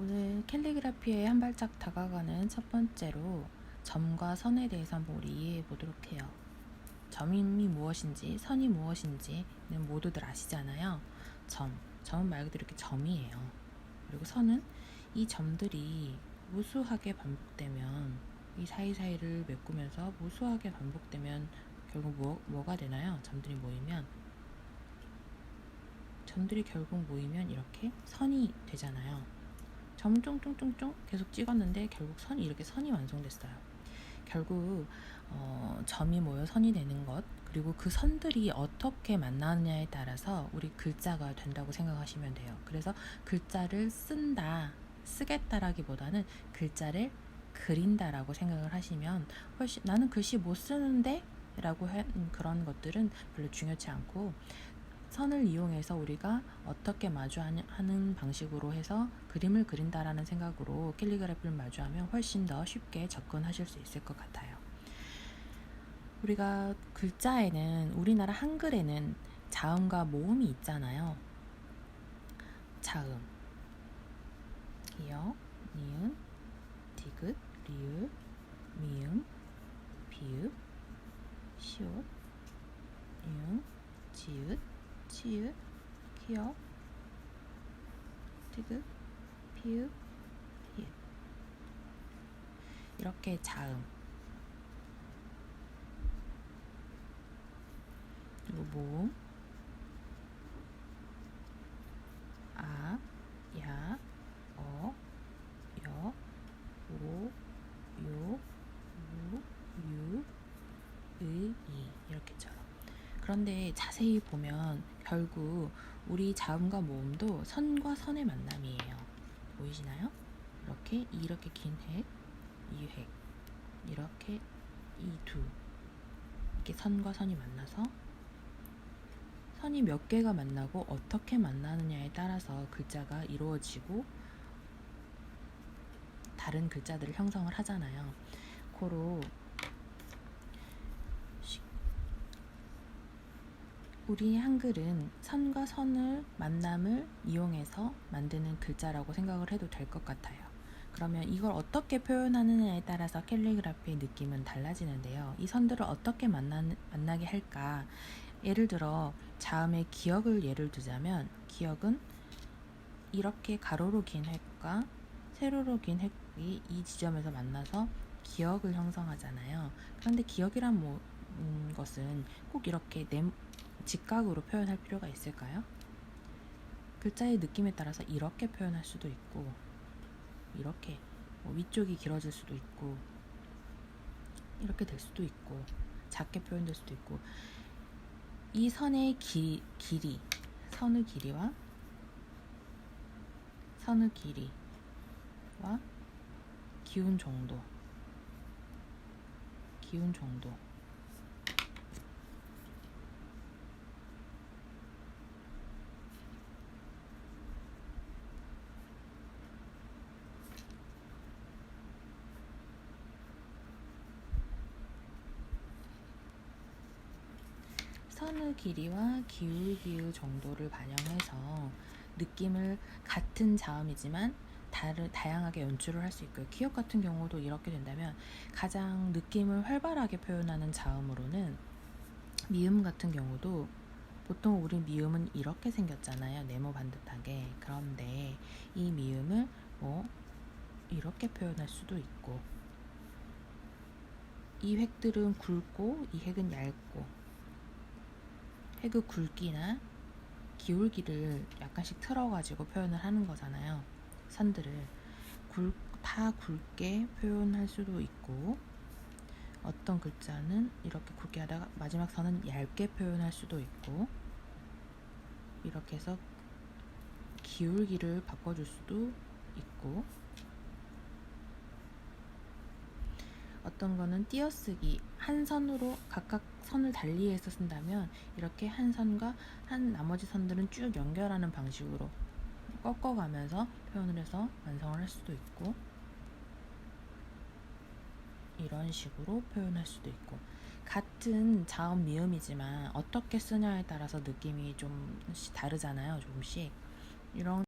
오늘 캘리그라피에 한 발짝 다가가는 첫 번째로 점과 선에 대해서 한번 우리 이해해 보도록 해요. 점이 무엇인지 선이 무엇인지는 모두들 아시잖아요. 점은 말 그대로 이렇게 점이에요. 그리고 선은 이 점들이 무수하게 반복되면, 이 사이사이를 메꾸면서 무수하게 반복되면 결국 뭐가 되나요? 점들이 결국 모이면 이렇게 선이 되잖아요. 점은 쫑쫑쫑쫑 계속 찍었는데 결국 이렇게 선이 완성됐어요. 결국 점이 모여 선이 되는 것, 그리고 그 선들이 어떻게 만나느냐에 따라서 우리 글자가 된다고 생각하시면 돼요. 그래서 글자를 쓰겠다라기보다는 글자를 그린다라고 생각을 하시면 훨씬, 나는 글씨 못 쓰는데 라고 그런 것들은 별로 중요치 않고, 선을 이용해서 우리가 어떻게 마주하는 방식으로 해서 그림을 그린다라는 생각으로 캘리그라피를 마주하면 훨씬 더 쉽게 접근하실 수 있을 것 같아요. 우리가 글자에는, 우리나라 한글에는 자음과 모음이 있잖아요. 자음, 기역, 니은, 디귿, 리을, 미음, 비읍, 시옷, 이응, 지읒, 치읓, 기역, 디귿, 피읍, 히읗. 이렇게 자음, 그리고 모음, 아, 야, 어, 여, 오, 요, 우, 유, 의, 이, 이렇게처럼. 그런데 자세히 보면 결국 우리 자음과 모음도 선과 선의 만남이에요. 보이시나요? 이렇게 긴 획, 이 획, 이렇게 이렇게 선과 선이 만나서, 선이 몇 개가 만나고 어떻게 만나느냐에 따라서 글자가 이루어지고 다른 글자들을 형성을 하잖아요. 고로 우리 한글은 선과 선을 만남을 이용해서 만드는 글자라고 생각을 해도 될 것 같아요. 그러면 이걸 어떻게 표현하느냐에 따라서 캘리그라피의 느낌은 달라지는데요. 이 선들을 어떻게 만나게 할까? 예를 들어 자음의 기역을 예를 두자면, 기역은 이렇게 가로로 긴 획과 세로로 긴 획이 이 지점에서 만나서 기역을 형성하잖아요. 그런데 기역이란 것은 꼭 이렇게 직각으로 표현할 필요가 있을까요? 글자의 느낌에 따라서 이렇게 표현할 수도 있고, 이렇게 위쪽이 길어질 수도 있고, 이렇게 될 수도 있고, 작게 표현될 수도 있고, 이 선의 길이, 선의 길이와 기운 정도, 선의 길이와 기울 정도를 반영해서 느낌을, 같은 자음이지만 다양하게 연출을 할 수 있고요. 기역 같은 경우도 이렇게 된다면, 가장 느낌을 활발하게 표현하는 자음으로는 미음 같은 경우도, 보통 우리 미음은 이렇게 생겼잖아요. 네모 반듯하게. 그런데 이 미음을 이렇게 표현할 수도 있고, 이 획들은 굵고 이 획은 얇고, 획의 굵기나 기울기를 약간씩 틀어가지고 표현을 하는 거잖아요. 선들을 다 굵게 표현할 수도 있고, 어떤 글자는 이렇게 굵게 하다가 마지막 선은 얇게 표현할 수도 있고, 이렇게 해서 기울기를 바꿔줄 수도 있고, 어떤 거는 띄어쓰기, 한 선으로 각각 선을 달리해서 쓴다면 이렇게 한 선과 나머지 선들은 쭉 연결하는 방식으로 꺾어가면서 표현을 해서 완성을 할 수도 있고, 이런 식으로 표현할 수도 있고, 같은 자음 미음이지만 어떻게 쓰냐에 따라서 느낌이 좀 다르잖아요. 조금씩. 이런